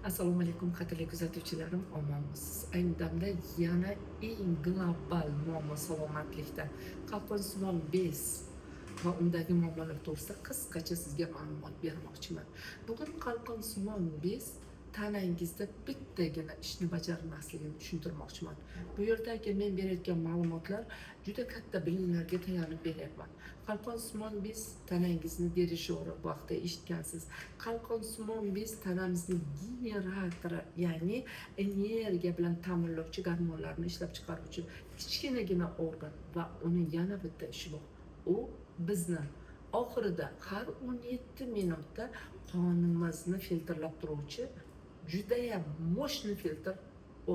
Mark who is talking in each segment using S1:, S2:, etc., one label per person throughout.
S1: Assalomu alaykum qadrli kuzatuvchilarim, omonmisiz? Ayni damda yana eng global muammo salomatlikda qalqonsimon bez va undagi muammolar to'g'risida qisqacha sizga ma'lumot bermoqchiman. Bugun qalqonsimon bez tanangizda bittagina ishni bajarmasligini tushuntirmoqchiman. Bu yerdagi men berayotgan ma'lumotlar juda katta bilimlarga tayanib beryapman. Qalqonsimon bez tanangizni dirijori vaqtida eshitgansiz. Qalqonsimon bez tanamizning generatori, ya'ni energiya bilan ta'minlovchi gormonlarni ishlab chiqaruvchi kichkinagina organ va uni yana bitta ishi bor. U bizni oxirida har 17 minutda qonimizni filtrlab turuvchi judayam mo'shni filtr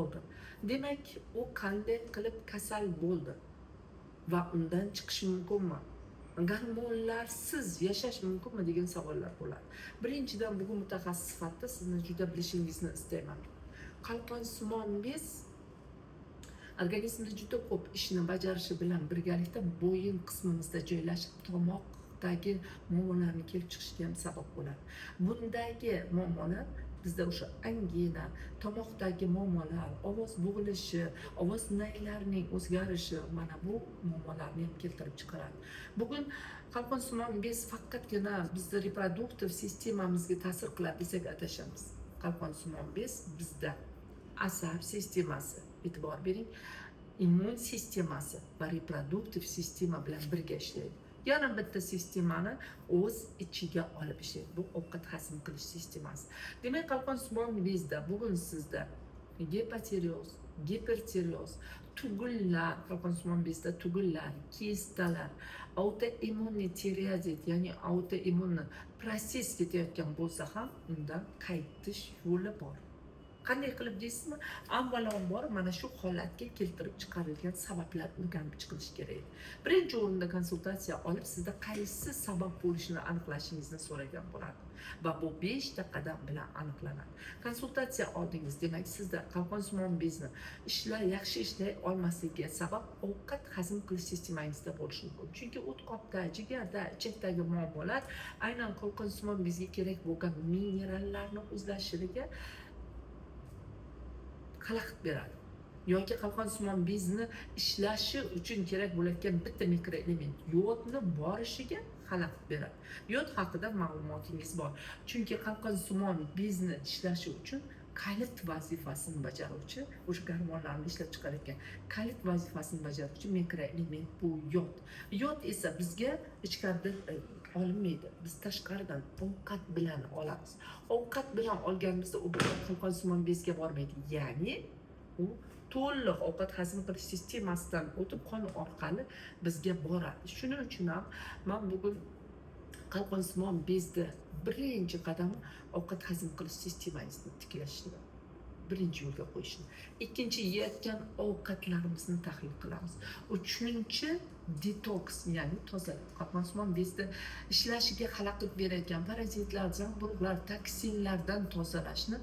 S1: organ. Demak, u qanday qilib kasal bo'ldi va undan chiqish mumkinmi? Gormonlarsiz yashash mumkinmi degan savollar bo'ladi. Birinchidan, bugun mutaxassis sifatida sizni juda bilishingizni istayman. Qalqonsimon bez organizmda juda ko'p ishni bajarishi bilan birgalikda bo'yin qismimizda joylashib, tomoqdagi muammolarni kelib chiqishiga ham sabab bo'ladi. Bundagi muammolar bizda o'sha angina, tomoqdagi muammolar, ovoz bo'g'ilishi, ovoz naylarining o'zgarishi, mana bu muammolarni ham keltirib chiqaradi. Bugun qalqonsimon bez faqatgina bizda reproduktiv sistemamizga ta'sir qiladi desak adashamiz. Qalqonsimon bez bizda asab sistemasi, e'tibor bering, immun sistemasi va reproduktiv sistema bilan birga ishlaydi. Yana bitta sistemani o'z ichiga olib ishlaydi. Bu ovqat hazm qilish sistemasi. Demak, qalqonsimon bezda bugun sizda gipotireoz, gipertireoz, tugullar, qalqonsimon bezda tugullar, kistalar, autoimmunniy tireozit, ya'ni autoimmunni proses ketayotgan bo'lsa ham undan qaytish yo'li bor. Qanday qilib deysizmi? Avvalambor mana shu holatga keltirib chiqarilgan sabablar o'rganib chiqilishi kerak. Birinchi o'rinda konsultatsiya olib, sizda qaysi sabab bo'lishini aniqlashingizni so'ragan bo'lardim va bu 5 ta qadam bilan aniqlanadi. Konsultatsiya oldingiz, demak, sizda qalqonsimon bezni yaxshi ishlay olmasligiga sabab ovqat hazm qilish sistemangizda bo'lishi mumkin. Chunki o't qopda, jigarda, ichakdagi muammolar aynan qalqonsimon bezga kerak bo'lgan minerallarni o'zlashishiga xalaqit beradi. Yoki qalqonsimon bezni ishlashi uchun kerak bo'ladigan bitta mikroelement yodni borishiga xalaqit beradi. Yod haqida ma'lumotingiz bor. Chunki qalqonsimon bezni ishlashi uchun kalit vazifasini bajaruvchi, o'sha gormonlarni ishlab chiqaradigan kalit vazifasini bajaruvchi mikroelement bu yod. Yod esa bizga ichkarida olinmaydi. Biz tashqaridan ovqat bilan olamiz. Ovqat bilan olganimizda u qalqonsimon bezga bormaydi. Ya'ni u to'liq ovqat hazm qilish sistemasidan o'tib qon orqali bizga boradi. Shuning uchun ham men bugun qalqonsimon bezda birinchi qadam ovqat hazm qilish sistemangizni tiklashni birinchi yo'lga qo'yishni. Ikkinchi, yeyotgan ovqatlarimizni tahlil qilamiz. Uchinchi, detoks, ya'ni tozalash. Qalqonsimon bezda ishlashiga xalaqit beradigan parazitlar, zamburug'lar, toksinlardan tozalashni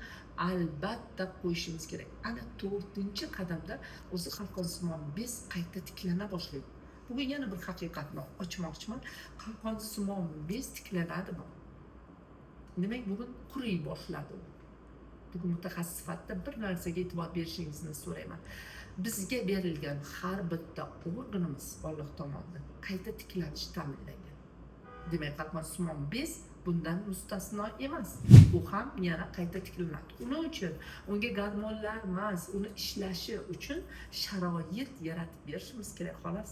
S1: albatta qo'yishimiz kerak. Ana 4-chi qadamda o'zi qalqonsimon bez qayta tiklana boshlaydi. Bugun yana bir haqiqatni ochmoqchiman. Qalqonsimon bez tiklanadimi? Demak, bugun quriy boshladi. Bugun mutaxassis sifatida bir narsaga e'tibor berishingizni so'rayman. Bizga berilgan har bitta organimiz Alloh tomonidan qayta tiklanish ta'minlangan. Demak, qalqonsimon bez bundan mustasno emas. U ham yana qayta tiklanadi. Uning uchun unga gormonlar emas, uni ishlashi uchun sharoit yaratib berishimiz kerak, xolos.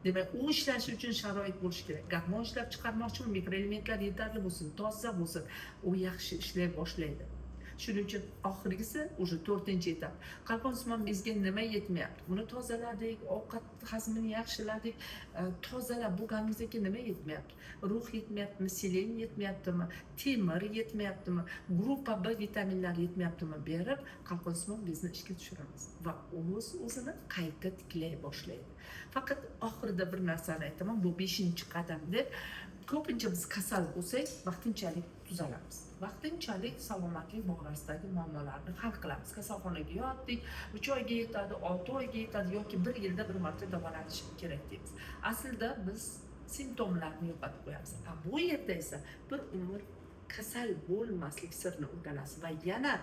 S1: Demak, u ishlashi uchun sharoit bo'lishi kerak. Gormon ishlab chiqarmoqchimi, mikroelementlar yetarli bo'lsin, toza bo'lsin, u yaxshi ishlay boshlaydi. Shuning uchun oxirgisi o'sha 4-etap. Qalqonsimon bezga nima yetmayapti? Uni tozaladik, ovqat hazmini yaxshiladik, tozalab bo'lganimizda nima yetmayapti? Ruh yetmayaptimi, selen yetmayaptimi, temir yetmayaptimi, gruppa B vitaminlari yetmayaptimi berib, qalqonsimon bezni ishga tushiramiz va o'zini qayta tiklay boshlaydi. Faqat oxirida bir narsani aytaman, bu 5-qadam deb. Ko'pincha biz kasal bo'lsak, vaqtinchalik tuzalamiz. Vaqtinchalik salomatlik borasidagi muammolarni hal qilamiz. Kasalxonaga yotdik, 3 oyga yetadi, 6 oyga yetadi yoki 1 yilda bir marta davolanish kerak deymiz. Aslida biz simptomlarni yo'qotib qo'yamiz. Bu yerda esa bir umr kasal bo'lmaslik sirrini o'rganasiz va yana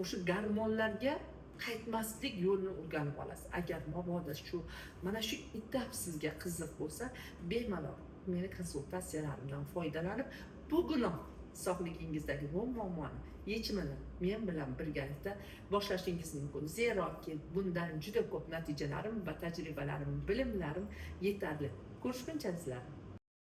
S1: o'sha gormonlarga qaytmaslik yo'lini o'rganib olasiz. Agar mabodo mana shu etap sizga qiziq bo'lsa, bemalol meni konsultatsiyalarimdan foydalanib, bugunoq sog'ligingizdagi bu muammoni yechimini men bilan birgalikda boshlashingiz mumkin. Zeroki bundan juda ko'p natijalarim va tajribalarim, bilimlarim yetarli. Ko'rishguncha sizlar.